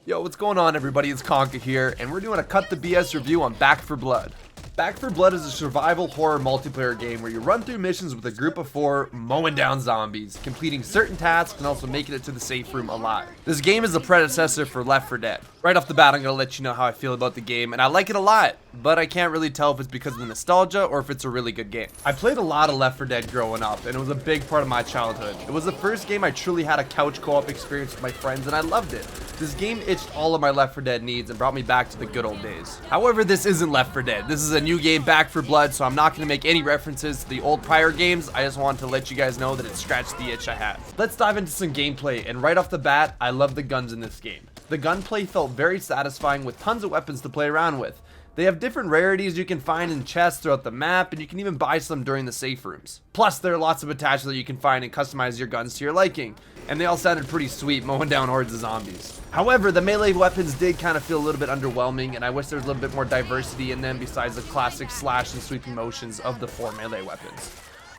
Yo, what's going on, everybody? It's Conka here, and we're doing a Cut the BS review on Back 4 Blood. Back 4 Blood is a survival horror multiplayer game where you run through missions with a group of 4, mowing down zombies, completing certain tasks, and also making it to the safe room alive. This game is the predecessor for Left 4 Dead. Right off the bat, I'm going to let you know how I feel about the game, and I like it a lot, but I can't really tell if it's because of the nostalgia or if it's a really good game. I played a lot of Left 4 Dead growing up, and it was a big part of my childhood. It was the first game I truly had a couch co-op experience with my friends, and I loved it. This game itched all of my Left 4 Dead needs and brought me back to the good old days. However, this isn't Left 4 Dead. This is a new game, Back 4 Blood, so I'm not going to make any references to the old prior games. I just wanted to let you guys know that it scratched the itch I had. Let's dive into some gameplay, and right off the bat, I love the guns in this game. The gunplay felt very satisfying with tons of weapons to play around with. They have different rarities you can find in chests throughout the map, and you can even buy some during the safe rooms. Plus, there are lots of attachments that you can find and customize your guns to your liking, and they all sounded pretty sweet, mowing down hordes of zombies. However, the melee weapons did kind of feel a little bit underwhelming, and I wish there was a little bit more diversity in them besides the classic slash and sweeping motions of the 4 melee weapons.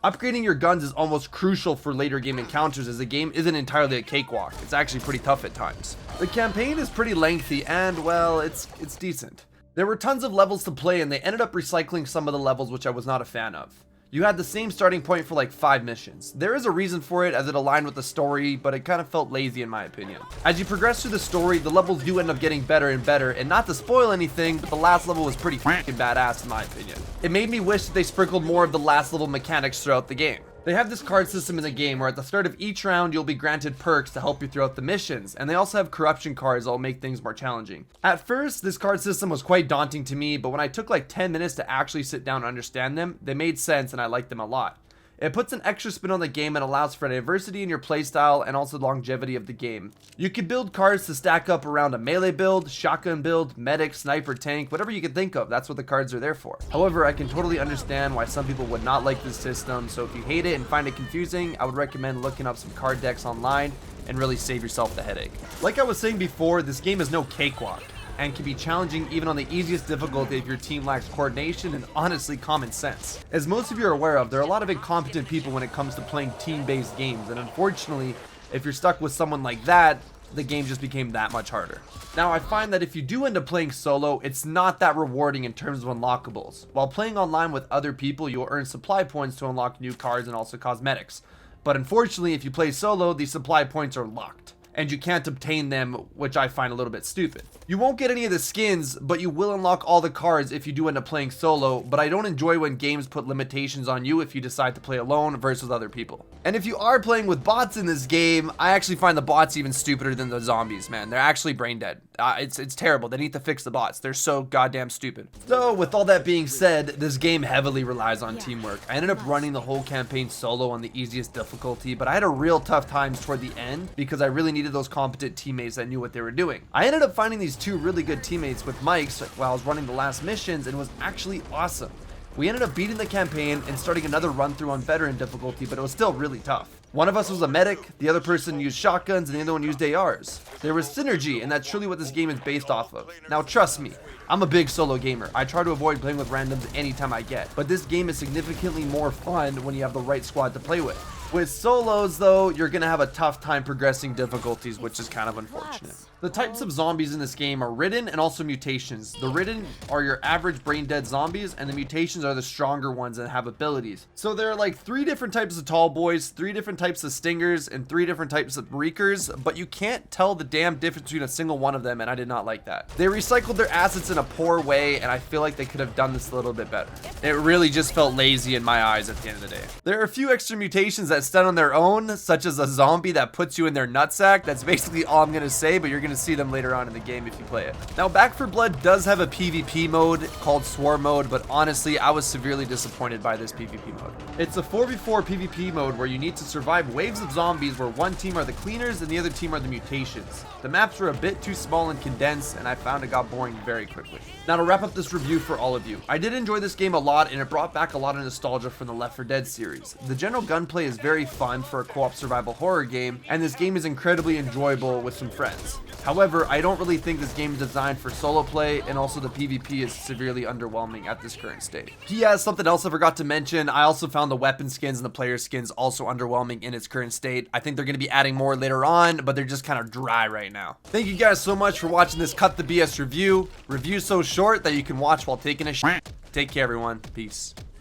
Upgrading your guns is almost crucial for later game encounters, as the game isn't entirely a cakewalk. It's actually pretty tough at times. The campaign is pretty lengthy and, well, it's decent. There were tons of levels to play, and they ended up recycling some of the levels, which I was not a fan of. You had the same starting point for like 5 missions. There is a reason for it, as it aligned with the story, but it kind of felt lazy in my opinion. As you progress through the story, the levels do end up getting better and better, and not to spoil anything, but the last level was pretty fucking badass in my opinion. It made me wish that they sprinkled more of the last level mechanics throughout the game. They have this card system in the game where at the start of each round you'll be granted perks to help you throughout the missions, and they also have corruption cards that will make things more challenging. At first, this card system was quite daunting to me, but when I took like 10 minutes to actually sit down and understand them, they made sense and I liked them a lot. It puts an extra spin on the game and allows for diversity in your playstyle and also longevity of the game. You can build cards to stack up around a melee build, shotgun build, medic, sniper, tank, whatever you can think of. That's what the cards are there for. However, I can totally understand why some people would not like this system, so if you hate it and find it confusing, I would recommend looking up some card decks online and really save yourself the headache. Like I was saying before, this game is no cakewalk and can be challenging even on the easiest difficulty if your team lacks coordination and honestly common sense. As most of you are aware of, there are a lot of incompetent people when it comes to playing team-based games, and unfortunately, if you're stuck with someone like that, the game just became that much harder. Now, I find that if you do end up playing solo, it's not that rewarding in terms of unlockables. While playing online with other people, you'll earn supply points to unlock new cards and also cosmetics. But unfortunately, if you play solo, these supply points are locked, and you can't obtain them, which I find a little bit stupid. You won't get any of the skins, but you will unlock all the cards if you do end up playing solo, but I don't enjoy when games put limitations on you if you decide to play alone versus other people. And if you are playing with bots in this game, I actually find the bots even stupider than the zombies, man. They're actually brain dead. It's terrible. They need to fix the bots. They're so goddamn stupid. So with all that being said, this game heavily relies on teamwork. I ended up running the whole campaign solo on the easiest difficulty, but I had a real tough times toward the end because I really needed those competent teammates that knew what they were doing. I ended up finding these 2 really good teammates with mics while I was running the last missions, and it was actually awesome. We ended up beating the campaign and starting another run through on veteran difficulty, but it was still really tough. One of us was a medic, the other person used shotguns, and the other one used ARs. There was synergy, and that's truly what this game is based off of. Now trust me, I'm a big solo gamer. I try to avoid playing with randoms anytime I get, but this game is significantly more fun when you have the right squad to play with. With solos though, you're gonna have a tough time progressing difficulties, which is kind of unfortunate. The types of zombies in this game are ridden and also mutations. The ridden are your average brain dead zombies, and the mutations are the stronger ones that have abilities. So there are like 3 different types of tall boys, 3 different types of stingers, and 3 different types of reekers, but you can't tell the damn difference between a single one of them, and I did not like that. They recycled their assets in a poor way, and I feel like they could have done this a little bit better. It really just felt lazy in my eyes at the end of the day. There are a few extra mutations that stand on their own, such as a zombie that puts you in their nutsack. That's basically all I'm gonna say, but you're gonna see them later on in the game if you play it. Now, Back 4 Blood does have a PvP mode called Swarm Mode, but honestly, I was severely disappointed by this PvP mode. It's a 4v4 PvP mode where you need to survive waves of zombies where one team are the cleaners and the other team are the mutations. The maps were a bit too small and condensed, and I found it got boring very quickly. Now, to wrap up this review for all of you, I did enjoy this game a lot, and it brought back a lot of nostalgia from the Left 4 Dead series. The general gunplay is very fun for a co-op survival horror game, and this game is incredibly enjoyable with some friends. However, I don't really think this game is designed for solo play, and also the PvP is severely underwhelming at this current state. P.S. Something else I forgot to mention, I also found the weapon skins and the player skins also underwhelming in its current state. I think they're going to be adding more later on, but they're just kind of dry right now. Thank you guys so much for watching this Cut the BS review. Review so short that you can watch while taking a shit. Take care, everyone. Peace.